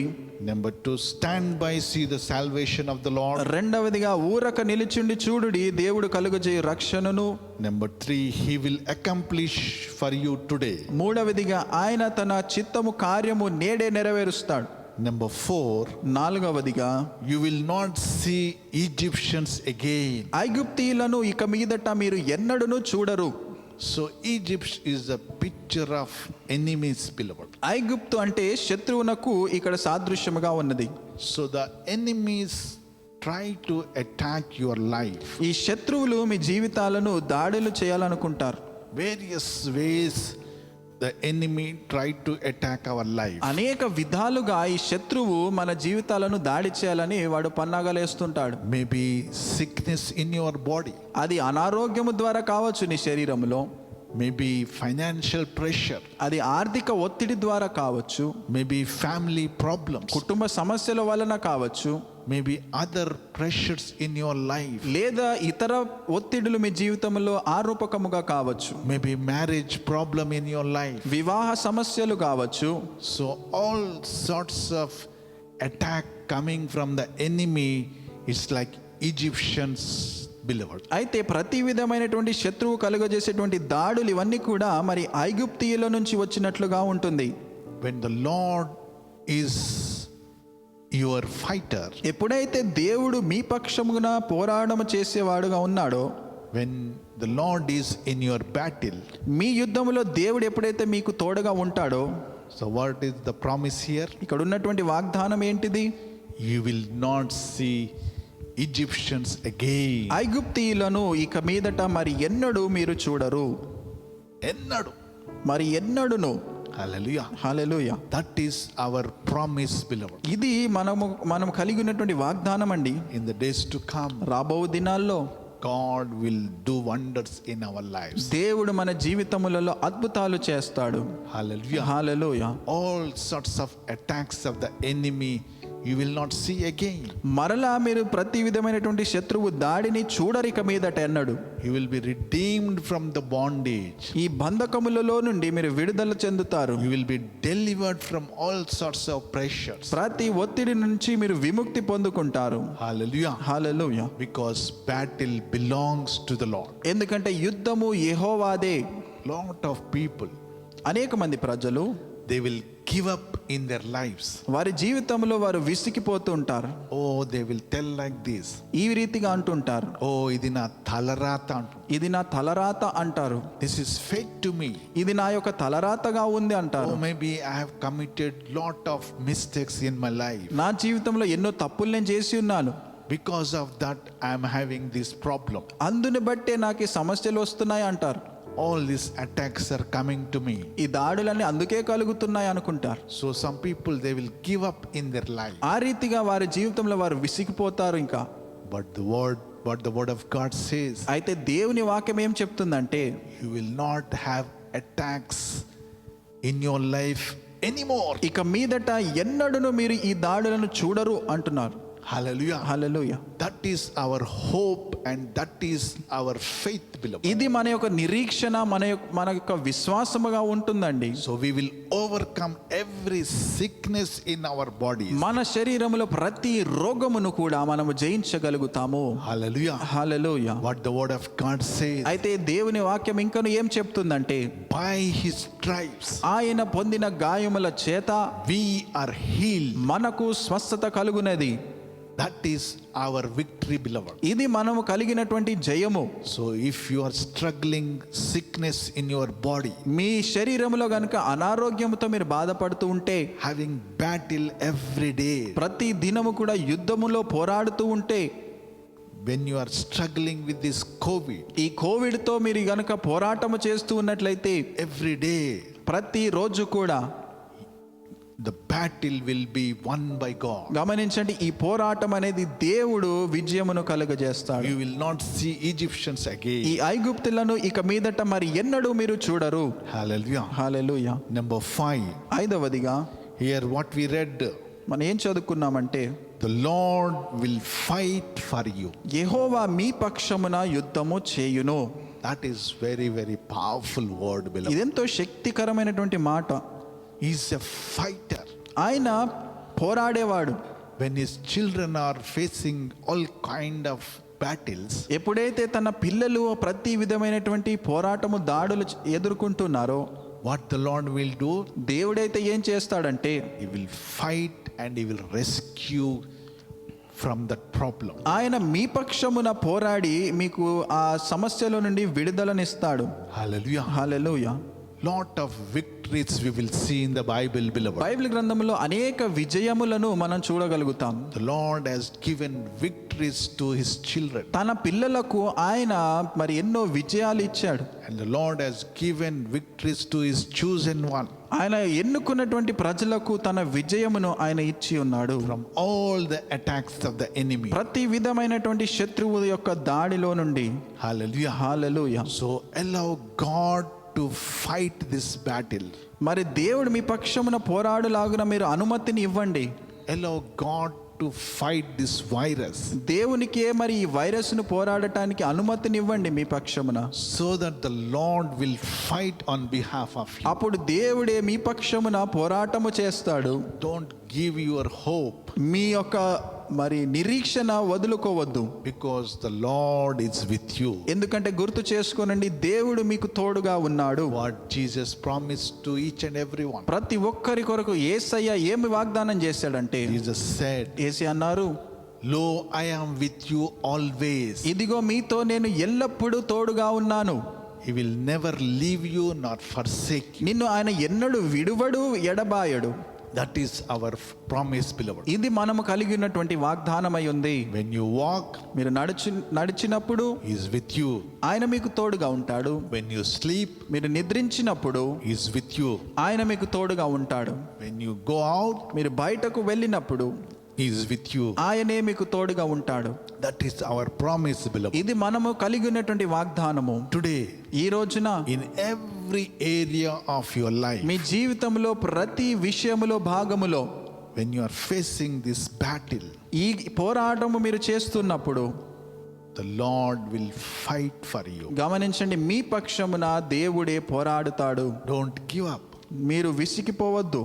Number 2, stand by, see the salvation of the Lord. రెండవదిగా ఊరక నిలిచుండి చూడుడి దేవుడు కలుగజేయు రక్షణను. Number 3, he will accomplish for you today. మూడవదిగా ఆయన తన చిత్తము కార్యము నేడే నెరవేరుస్తాడు. Number 4, నాలుగవదిగా you will not see Egyptians again. ఐగుప్తీయులను ఇక మీదట మీరు ఎన్నడూను చూడరు. So Egypt is a picture of enemies, beloved. ఐగుప్తు అంటే శత్రువునకు ఇక్కడ సాదృశ్యముగా ఉన్నది. So the enemies try to attack your life. ఈ శత్రువులు మీ జీవితాలను దాడులు చేయాలనుకుంటారు. Various ways the enemy try to attack our life. అనేక విధాలుగా ఈ శత్రువు మన జీవితాలను దాడి చేయాలని వాడు పన్నాగలేస్తుంటాడు. Maybe sickness in your body, అది అనారోగ్యము ద్వారా కావచ్చు నీ శరీరంలో. maybe financial pressure, అది ఆర్థిక ఒత్తిడి ద్వారా కావచ్చు. maybe family problems, కుటుంబ సమస్యల వలన కావచ్చు. maybe other pressures in your life, లేదా ఇతర ఒత్తిడులు మీ జీవితంలో ఆరూపకముగా కావచ్చు. maybe marriage problem in your life. వివాహ సమస్యలు కావచ్చు. So all sorts of attack coming from the enemy is like Egyptians, beloved. అయితే ప్రతి విధమైనటువంటి శత్రువు కలుగజేసేటువంటి దాడులు ఇవన్నీ కూడా మరి ఐగుప్తీయుల నుంచి వచ్చినట్లుగా ఉంటుంది. When the Lord is your fighter, ఎప్పుడైతే దేవుడు మీ పక్షమున పోరాటం చేసేవాడుగా ఉన్నాడో, when the Lord is in your battle, మీ యుద్ధములో దేవుడు ఎప్పుడైతే మీకు తోడుగా ఉంటాడో, so what is the promise here? ఇక్కడ ఉన్నటువంటి వాగ్దానం ఏంటిది? You will not see Egyptians again. ఐగుప్తీయులను ఇక మీదట మరి ఎన్నడూ మీరు చూడరు. Ennadu. మరి ఎన్నడును. Hallelujah. Hallelujah. That is our promise, beloved. ఇది మనం కలిగి ఉన్నటువంటి వాగ్దానం అండి. In the days to come, రాబో దినాల్లో God will do wonders in our lives. దేవుడు మన జీవితములలో అద్భుతాలు చేస్తాడు. Hallelujah. Hallelujah. All sorts of attacks of the enemy you will not see again. మరలా మీరు ప్రతి విధమైనటువంటి శత్రువు దాడిని చూడరిక మీదట ఎన్నడు. You will be redeemed from the bondage. ఈ బంధకములలో నుండి మీరు విడుదల చెందుతారు. You will be delivered from all sorts of pressures. ప్రతి ఒత్తిడి నుంచి మీరు విముక్తి పొందుకుంటారు. Hallelujah. Hallelujah. Because battle belongs to the Lord. ఎందుకంటే యుద్ధము యెహోవాదే. Lot of people, అనేక మంది ప్రజలు they will give up in their lives. వారి జీవితంలో వారు విసిగిపోతూ ఉంటారు. Oh, they will tell like this. ఈ రీతిగా అంటుంటారు. Oh, ఇది నా తలరాత అంటు. ఇది నా తలరాత అంటారు. This is fate to me. ఇది నా యొక్క తలరాతగా ఉంది అంటారు. Oh, maybe I have committed lot of mistakes in my life. నా జీవితంలో ఎన్నో తప్పులు నేను చేసి ఉన్నాను. Because of that I am having this problem. అందుని బట్టే నాకు ఈ సమస్యలు వస్తున్నాయి అంటారు. All these attacks are coming to me. ఈ దాడులన్నీ అందుకే కలుగుతున్నాయి అనుకుంటారు. So some people, they will give up in their life. ఆ రీతిగా వారి జీవితంలో వారు విసిగిపోతారు. ఇంకా But what the word of God says, అయితే దేవుని వాక్యం ఏం చెప్తుందంటే, you will not have attacks in your life anymore. ఇక మీదట ఎన్నడూను మీరు ఈ దాడులను చూడరు అంటున్నారు. Hallelujah. Hallelujah. That is our hope and that is our faith, beloved. ఇది మన యొక్క నిరీక్షణ, మన యొక్క విశ్వాసముగా ఉంటుందండి. So we will overcome every sickness in our bodies. మన శరీరములో ప్రతి రోగమును కూడా మనము జయించగలుగుతాము. Hallelujah. Hallelujah. What the word of God says, అయితే దేవుని వాక్యం ఇంకను ఏం చెప్తుందంటే, by his stripes ఆయన పొందిన గాయముల చేత we are healed. మనకు స్వస్థత కలుగునది. That is our victory, beloved. ఇది మనము కలిగినటువంటి జయము. So if you are struggling sickness in your body, మీ శరీరములో గనుక అనారోగ్యముతో మీరు బాధపడుతూ ఉంటే, having battle every day, ప్రతి దినము కూడా యుద్ధములో పోరాడుతూ ఉంటే, when you are struggling with this COVID, ఈ కోవిడ్ తో మీరు గనుక పోరాటము చేస్తూ ఉన్నట్లయితే, every day ప్రతి రోజు కూడా the battle will be won by God. గమనించండి, ఈ పోరాటం అనేది దేవుడు విజయమును కలుగజేస్తాడు. You will not see Egyptians ఈ again. ఐగుప్తులను ఇక మీదట మరి ఎన్నడూ మీరు చూడరు. Hallelujah. హల్లెలూయా. Number 5, ఐదవదిగా here what we read, మనం ఏం చదువుకున్నామంటే the Lord will fight for you. యెహోవా మీ పక్షమున యుద్ధము చేయును. That is very, very powerful word, beloved. ఇదెంతో శక్తికరమైనటువంటి మాట. He's a fighter. ఆయన పోరాడేవాడు. When his children are facing all kind of battles, ఎప్పుడైతే తన పిల్లలు ప్రతి విధమైనటువంటి పోరాటము దాడులు ఎదుర్కొంటున్నారో what the Lord will do, దేవుడైతే ఏం చేస్తాడంటే he will fight and he will rescue from that problem. ఆయన మీ పక్షమున పోరాడి మీకు ఆ సమస్యల నుండి విడుదలనిస్తాడు. Hallelujah. Hallelujah. Lot of victories we will see in the Bible, beloved. Bible గ్రంథంలో అనేక విజయములను మనం చూడగలుగుతాం. The Lord has given victories to his children, తన పిల్లలకు ఆయన మరి ఎన్నో విజయాలు ఇచ్చాడు. and the Lord has given victories to his chosen one ఆయన ఎన్నుకున్నటువంటి ప్రజలకు తన విజయమును ఆయన ఇచ్చి ఉన్నాడు. from all the attacks of the enemy. ప్రతి విధమైనటువంటి శత్రువు యొక్క దాడిలో నుండి. Hallelujah. Hallelujah. So allow God to fight this battle. మరి దేవుడు మీ పక్షమున పోరాడులాగున మీరు అనుమతిని ఇవ్వండి. Allow God to fight this virus, దేవునికే మరి ఈ వైరస్ను పోరాడటానికి అనుమతిని ఇవ్వండి మీ పక్షమున. so that the Lord will fight on behalf of you. అప్పుడు దేవుడే మీ పక్షమున పోరాటము చేస్తాడు. Don't give your hope, మీ యొక్క మరి నిరీక్షణ వదులుకోవద్దు. because the Lord is with you. ఎందుకంటే గుర్తు చేసుకోనండి, దేవుడు మీకు తోడుగా ఉన్నాడు. What Jesus promised to each and every one. ప్రతి ఒక్కరి కొరకు యేసయ్య ఏమి వాగ్దానం చేశాడంటే, Jesus said, యేసయ్య అన్నారు, lo, I am with you always. ఇదిగో మీతో నేను ఎల్లప్పుడూ తోడుగా ఉన్నాను. He will never leave you nor forsake you. నిన్ను ఆయన ఎన్నడూ విడువడు, ఎడబాయడు. That is our promise, beloved. ఇది మనము కలిగి ఉన్నటువంటి వాగ్దానమై ఉంది. When you walk, మీరు నడిచినప్పుడు he is with you. ఆయన మీకు తోడుగా ఉంటాడు. When you sleep, మీరు నిద్రించినప్పుడు he is with you. ఆయన మీకు తోడుగా ఉంటాడు. When you go out, మీరు బయటకు వెళ్ళినప్పుడు he is with you. ఆయనే మీకు తోడుగా ఉంటాడు. That is our promise, beloved. ఇది మనము కలిగి ఉన్నటువంటి వాగ్దానము. Today, ఈ రోజున in every area of your life, మీ జీవితంలో ప్రతి విషయములో భాగములో when you are facing this battle, ఈ పోరాటము మీరు చేస్తున్నప్పుడు the Lord will fight for you. గమనించండి, మీ పక్షమున దేవుడే పోరాడుతాడు. Don't give up. మీరు విసిగిపోవద్దు.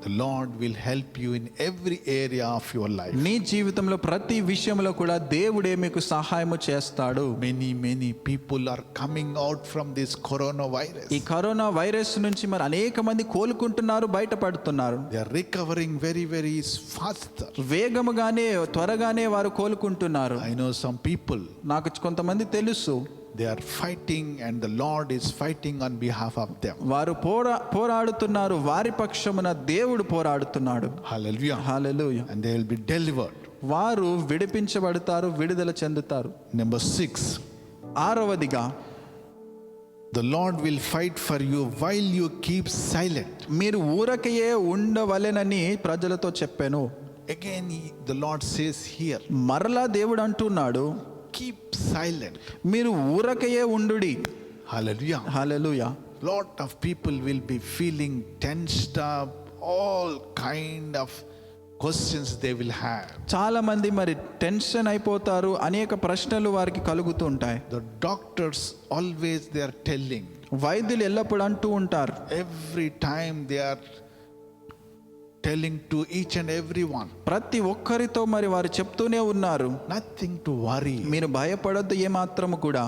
The Lord will help you in every area of your life. నీ జీవితంలో ప్రతి విషయంలో కూడా దేవుడే మీకు సహాయము చేస్తాడు. Many people are coming out from this coronavirus. ఈ కరోనా వైరస్ నుంచి మరి అనేక మంది కోలుకుంటున్నారు, బయటపడుతున్నారు. They are recovering very, very faster. వేగముగానే త్వరగానే వారు కోలుకుంటున్నారు. I know some people, నాకు కొంతమంది తెలుసు, they are fighting and the Lord is fighting on behalf of them. వారు పోరాడుతున్నారు, వారి పక్షమున దేవుడు పోరాడుతున్నాడు. Hallelujah. Hallelujah. And they will be delivered. వారు విడిపించబడతారు, విడుదల చెందుతారు. Number 6, ఆరవదిగా, the Lord will fight for you while you keep silent. మీరు ఊరకయే ఉండవలెనని ప్రజలతో చెప్పాను. Again, the Lord says here, మరలా దేవుడు అంటున్నాడు, keep silent. మీరు ఊరకయే ఉండుడి. Hallelujah. Hallelujah. Lot of people will be feeling tensed up, all kind of questions they will have. చాలా మంది మరి టెన్షన్ అయిపోతారు, అనేక ప్రశ్నలు వారికి కలుగుతూ ఉంటాయి. The doctors always they are telling, వైద్యులు ఎల్లప్పుడూ అంటూ ఉంటారు, every time they are telling to each and every one, ప్రతి ఒక్కరితో మరి వారు చెప్తూనే ఉన్నారు, nothing to worry, మీరు భయపడొద్దు ఏమాత్రము కూడా.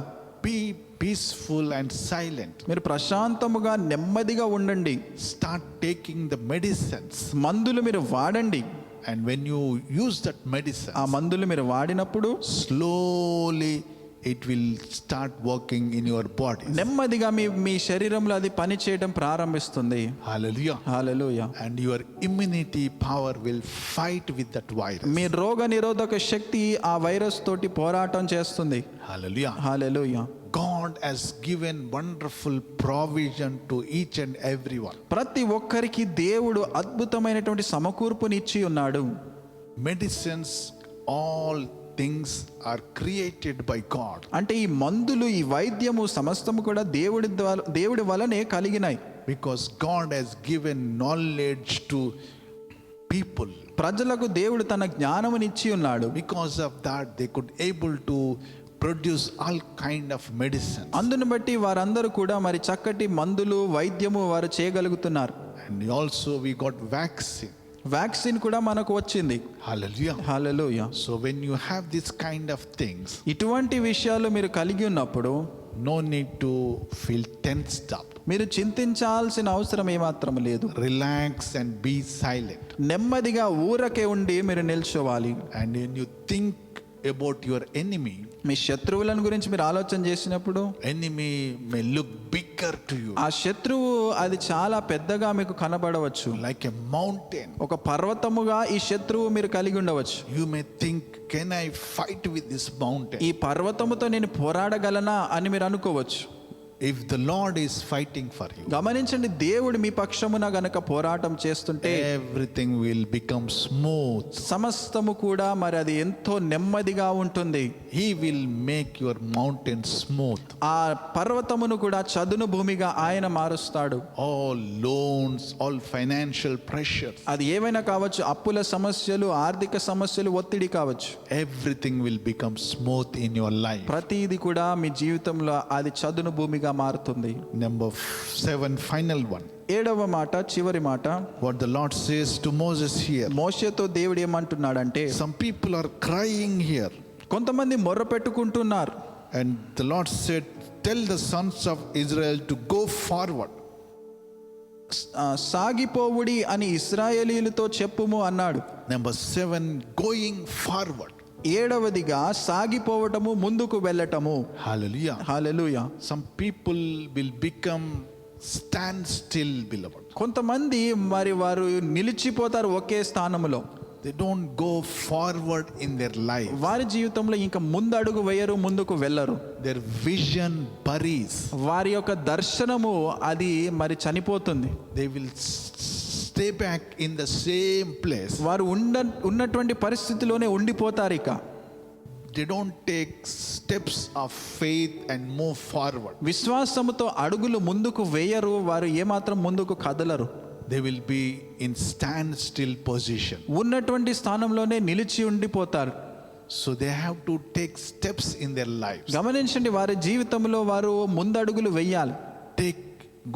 be peaceful and silent, మీరు ప్రశాంతముగా నెమ్మదిగా ఉండండి. start taking the medicines, మందులు మీరు వాడండి. and when you use that medicine, ఆ మందులు మీరు వాడినప్పుడు slowly it will start working in your body. నెమ్మదిగా మీ శరీరంలో అది పని చేయడం ప్రారంభిస్తుంది. Hallelujah. Hallelujah. And your immunity power will fight with that virus. మీ రోగ నిరోధక శక్తి ఆ వైరస్ తోటి పోరాటం చేస్తుంది. Hallelujah. Hallelujah. God has given wonderful provision to each and everyone. ప్రతి ఒక్కరికి దేవుడు అద్భుతమైనటువంటి సమకూర్పునిచ్చి ఉన్నాడు. Medicines, all things are created by God. అంటే ఈ మందులు, ఈ వైద్యము సమస్తము కూడా దేవుడి వలనే కలిగినాయి. Because God has given knowledge to people. ప్రజలకు దేవుడు తన జ్ఞానమునిచ్చి ఉన్నాడు. Because of that, they could able to produce all kind of medicine. అందును బట్టి వారందరూ కూడా మరి చక్కటి మందులు వైద్యము వారు చేయగలుగుతున్నారు. And also we got vaccine. Vaccine కూడా మనకు వచ్చింది. Hallelujah. Hallelujah. So when you have this kind of things, ఇటువంటి విషయాలు మీరు కలిగి ఉన్నప్పుడు no need to feel tensed up. మీరు చింతించాల్సిన అవసరం ఏమాత్రం లేదు. Relax and be silent. నెమ్మదిగా ఊరకే ఉండి మీరు నిల్చోవాలి. And when you think about your enemy, మీ శత్రువులను గురించి మీరు ఆలోచన చేసినప్పుడు enemy may look bigger to you, ఆ శత్రువు అది చాలా పెద్దగా మీకు కనబడవచ్చు. like a mountain. ఒక పర్వతముగా ఈ శత్రువు మీరు కలిగి ఉండవచ్చు. You may think, can I fight with this mountain? ఈ పర్వతముతో నేను పోరాడగలనా అని మీరు అనుకోవచ్చు. If the Lord is fighting for you, గమనించండి, దేవుడు మీ పక్షమున గనక పోరాటం చేస్తుంటే everything will become smooth. సమస్తము కూడా మరి అది ఎంతో నెమ్మదిగా ఉంటుంది. He will make your mountain smooth. ఆ పర్వతమును కూడా చదును భూమిగా ఆయన మారుస్తాడు. All loans, all financial pressures, అది ఏమైనా కావచ్చు, అప్పుల సమస్యలు, ఆర్థిక సమస్యలు, ఒత్తిడి కావచ్చు. everything will become smooth in your life. ప్రతిది కూడా మీ జీవితంలో అది చదును భూమిగా మారుతుంది. Number 7, final one. 7వ మాట, చివరి మాట. What the Lord says to Moses here. మోషేతో దేవుడు ఏమంటున్నాడంటే, Some people are crying here. కొంతమంది మొర్ర పెట్టుకుంటున్నారు. And the Lord said, tell the sons of Israel to go forward. సాగిపోవుడి అని ఇశ్రాయేలీయులతో చెప్పుము అన్నాడు. Number 7, going forward. 7వదిగా సాగిపోవటము, ముందుకు వెళ్ళటము. Hallelujah. Hallelujah. Some people will become stand still, beloved. కొంతమంది మరి వారు నిలిచిపోతారు ఒకే స్థానములో. They don't go forward in their life. వారి జీవితంలో ఇంకా ముందు అడుగు వేయరు, ముందుకు వెళ్ళరు. Their vision buries. వారి యొక్క దర్శనము అది మరి చనిపోతుంది. They will stay back in the same place. వారు ఉన్నటువంటి పరిస్థితిలోనే ఉండిపోతారు. ఇక They don't take steps of faith and move forward. విశ్వాసముతో అడుగులు ముందుకు వేయరు. వారు ఏమాత్రం ముందుకు కదలరు. They will be in standstill position. ఉన్నటువంటి స్థానంలోనే నిలిచి ఉండిపోతారు. So they have to take steps in their lives. గమనించండి, వారి జీవితంలో వారు ముందడుగులు వేయాలి.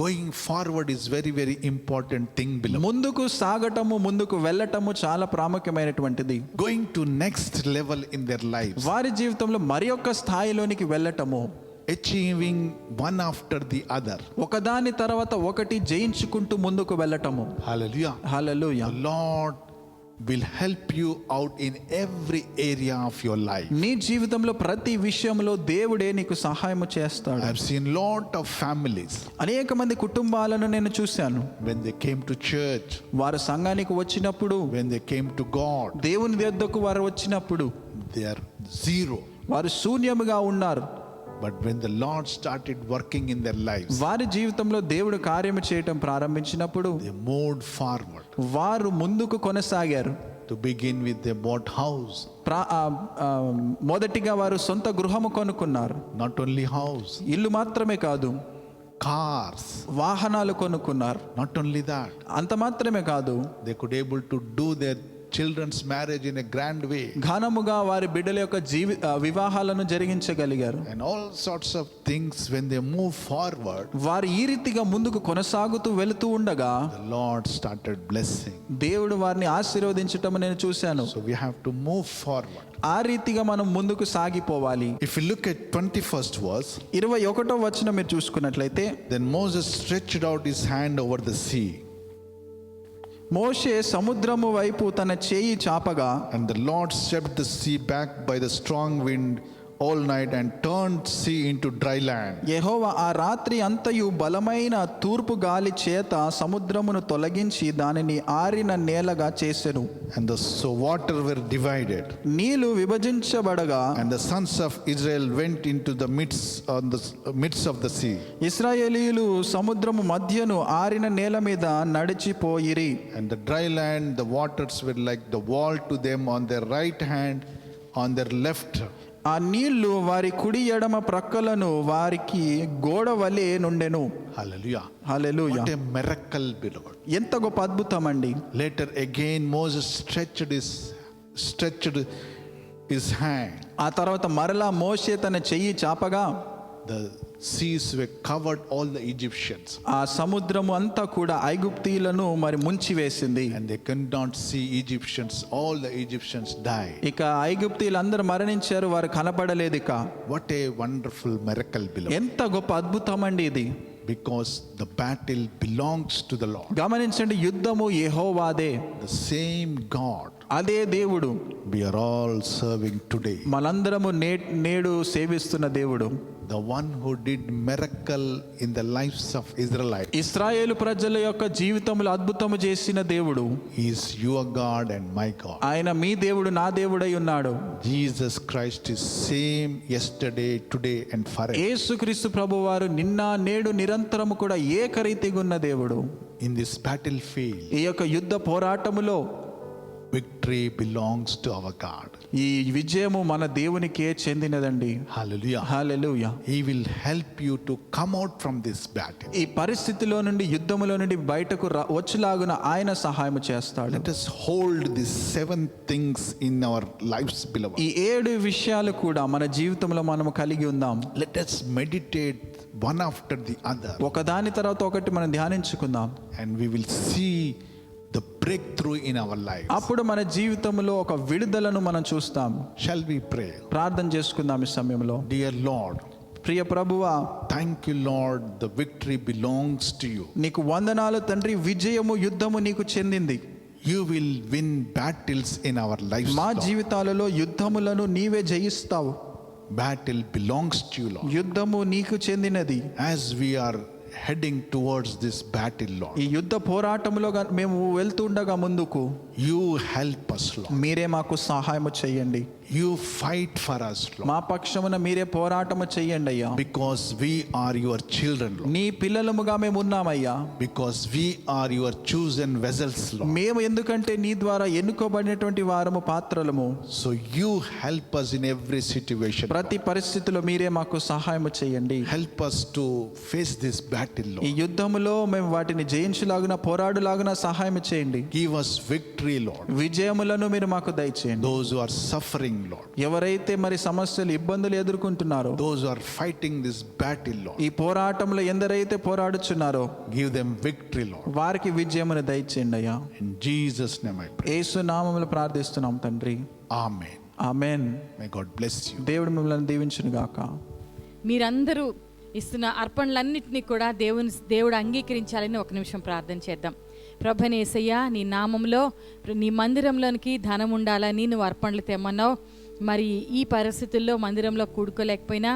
Going forward is very, very important thing, beloved. ముందుకు సాగటము, ముందుకు వెళ్ళటము చాలా ప్రాముఖ్యమైనటువంటిది. Going to next level in their lives. వారి జీవితంలో మరి ఒక్క స్థాయిలోనికి వెళ్ళటము, Achieving one after the other. ఒకదాని తర్వాత ఒకటి జయించుకుంటూ ముందుకు వెళ్ళటము. Hallelujah. Hallelujah. The Lord will help you out in every area of your life. నీ జీవితంలో ప్రతి విషయంలో దేవుడే నీకు సహాయం చేస్తాడు. I have seen lot of families అనేక మంది కుటుంబాలను నేను చూశాను. when they came to church, వారు సంఘానికి వచ్చినప్పుడు, when they came to God, దేవుని వద్దకు వారు వచ్చినప్పుడు they are zero. వారు శూన్యముగా ఉన్నారు. But when the Lord started working in their lives, వారి జీవితంలో దేవుడు కార్యము చేయటం ప్రారంభించినప్పుడు they moved forward. వారు ముందుకు కొనసాగారు. To begin with, they bought house. మొదటిగా వారు సొంత గృహము కొనుక్కున్నారు. Not only house, ఇల్లు మాత్రమే కాదు, cars. వాహనాలు కొనుక్కున్నారు. Not only that, అంత మాత్రమే కాదు, they could able to do their children's marriage in a grand way. ఘనముగా వారి బిడ్డల యొక్క వివాహాలను జరిగించగలిగారు. And all sorts of things. When they move forward, వారు ఈ రీతిగా ముందుకు కొనసాగుతూ వెళుతూ ఉండగా the Lord started blessing. దేవుడు వారిని ఆశీర్వదించటం నేను చూశాను. So we have to move forward. ఆ రీతిగా మనం ముందుకు సాగిపోవాలి. If you look at 21st verse, 21వ వచనం మీరు చూసుకున్నట్లయితే, then Moses stretched out his hand over the sea, మోషే సముద్రము వైపు తన చేయి చాపగా, and the Lord swept the sea back by the strong wind all night and turned sea into dry land. యెహోవా ఆ రాత్రి అంతయు బలమైన తూర్పు గాలి చేత సముద్రమును తొలగించి దానిని ఆరిన నేలగా చేసెను. And so water were divided, నీళ్లు విభజించబడగా, and the sons of Israel went into the midst of the sea. ఇశ్రాయేలీయులు సముద్రము మధ్యను ఆరిన నేల మీద నడిచిపోయిరి. And the dry land, the waters were like the wall to them on their right hand, on their left. ఆ నీళ్లు వారి కుడి ఎడమ ప్రక్కలను వారికి గోడ వలె నుండెను. Hallelujah. Hallelujah. What a miracle, beloved. ఎంత గొప్ప అద్భుతం అండి. Later again Moses stretched his hand. ఆ తర్వాత మరలా మోషే తన చెయ్యి చాపగా The seas were covered all the Egyptians. ఆ సముద్రము అంతా కూడా ఐగుప్తీయులను మరి ముంచివేసింది. And they could not see Egyptians. All the Egyptians died. ఇక ఐగుప్తీయులందరూ మరణించారు, వారు కనపడలేదు. ఇక What a wonderful miracle, beloved. ఎంత గొప్ప అద్భుతం అండి ఇది. Because the battle belongs to the Lord. గమనించండి, యుద్ధము యెహోవాదే. The same God అదే దేవుడు we are all serving today. మనందరము నేడు సేవిస్తున్న దేవుడు. The one who did miracle in the lives of Israelites. ఇశ్రాయేలు ప్రజల యొక్క జీవితంలో అద్భుతము చేసిన దేవుడు. He is your God and my God. ఆయన మీ దేవుడు, నా దేవుడై ఉన్నాడు. Jesus Christ is same yesterday, today and forever. యేసుక్రీస్తు ప్రభువారు నిన్న నేడు నిరంతరము కూడా ఏకరీతిగా ఉన్న దేవుడు. In this battlefield, ఈ యొక్క యుద్ధ పోరాటములో victory belongs to our God. ఈ విజయము మన దేవునికే చెందినదండి. Hallelujah. Hallelujah. He will help you to come out from this battle. ఈ పరిస్థితిలో నుండి, యుద్ధములో నుండి బయటకు వచ్చులాగున ఆయన సహాయం చేస్తాడు. Let us hold these 7 things in our lives, beloved. ఈ 7 విషయాలు కూడా మన జీవితంలో మనము కలిగి ఉందాం. Let us meditate one after the other, ఒకదాని తర్వాత ఒకటి మనం ధ్యానించుకుందాం. and we will see the breakthrough in our lives. అప్పుడు మన జీవితంలో ఒక విడుదలను మనం చూస్తాం. Shall we pray? ప్రార్థన చేసుకుందాం ఈ సమయంలో. Dear Lord, ప్రియ ప్రభువా, thank you, Lord, the victory belongs to you. నీకు వందనాలు తండ్రి. విజయము, యుద్ధము నీకు చెందింది. You will win battles in our lives, మా Lord. జీవితాలలో యుద్ధములను నీవే జయిస్తావు. Battle belongs to you, Lord. యుద్ధము నీకు చెందినది. As we are heading towards this battle, Lord, ఈ యుద్ధ పోరాటంలో మేము వెళ్తుండగా ముందుకు you help us, Lord. మీరే మాకు సహాయం చేయండి. You fight for us, Lord, మా పక్షమున మీరే పోరాటము చేయండి అయ్యా. because we are your children, Lord. నీ పిల్లలముగా మేము ఉన్నామయ్యా. Because we are your chosen vessels, Lord. మేము ఎందుకంటే నీ ద్వారా ఎన్నుకోబడినటువంటి వారము, పాత్రలము. So you help us in every situation, ప్రతి పరిస్థితిలో మీరే మాకు సహాయం చేయండి. help us to face this battle, ఈ Lord. యుద్ధములో మేము వాటిని జయించులాగున, పోరాడులాగున సహాయం చేయండి. Give us victory, Lord. విజయములను మీరు మాకు దయచేయండి. Those who are suffering, Lord, ఎవరైతే మరి సమస్యలు, ఇబ్బందులు ఎదుర్కొంటున్నారో, those who are fighting this battle, Lord, ఈ పోరాటంలో ఎందరైతే పోరాడుచున్నారో give them victory, Lord. వారికి విజయమును దయచేయండి అయ్యా. In Jesus' name I pray. యేసు నామములో ప్రార్థిస్తున్నాం తండ్రి. Amen. Amen. May God bless you. దేవుడు మిమ్మల్ని దీవించును గాక. మీరందరూ ఇస్తున్న అర్పణలన్నింటినీ కూడా దేవుడు అంగీకరించాలని ఒక నిమిషం ప్రార్థన చేద్దాం. ప్రభువైన యేసయ్య, నీ నామంలో నీ మందిరంలోనికి ధనం ఉండాలని నువ్వు అర్పణలు తెమ్మన్నావు. మరి ఈ పరిస్థితుల్లో మందిరంలో కూడుకోలేకపోయినా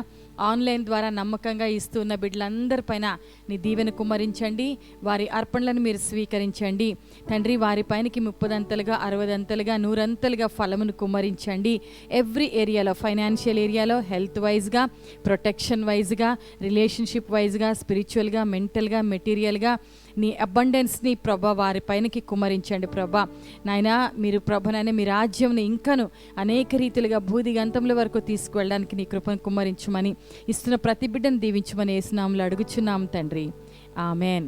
ఆన్లైన్ ద్వారా నమ్మకంగా ఇస్తున్న బిడ్డలందరిపైన నీ దీవెన కుమ్మరించండి. వారి అర్పణలను మీరు స్వీకరించండి తండ్రి. వారి పైనకి 30 60 100 ఫలమును కుమ్మరించండి. ఎవ్రీ ఏరియాలో, ఫైనాన్షియల్ ఏరియాలో, హెల్త్ వైజ్గా, ప్రొటెక్షన్ వైజ్గా, రిలేషన్షిప్ వైజ్గా, స్పిరిచువల్గా, మెంటల్గా, మెటీరియల్గా నీ అబండెన్స్ని ప్రభా వారి పైనకి కుమ్మరించండి ప్రభా. నాయనా, మీరు ప్రభనైనా మీ రాజ్యంని ఇంకను అనేక రీతిలుగా భూదిగంతముల వరకు తీసుకువెళ్ళడానికి నీ కృపను కుమ్మరించమని, ఇస్తున్న ప్రతి బిడ్డను దీవించమని యేసు నామములో అడుగుచున్నాం తండ్రి. ఆమెన్.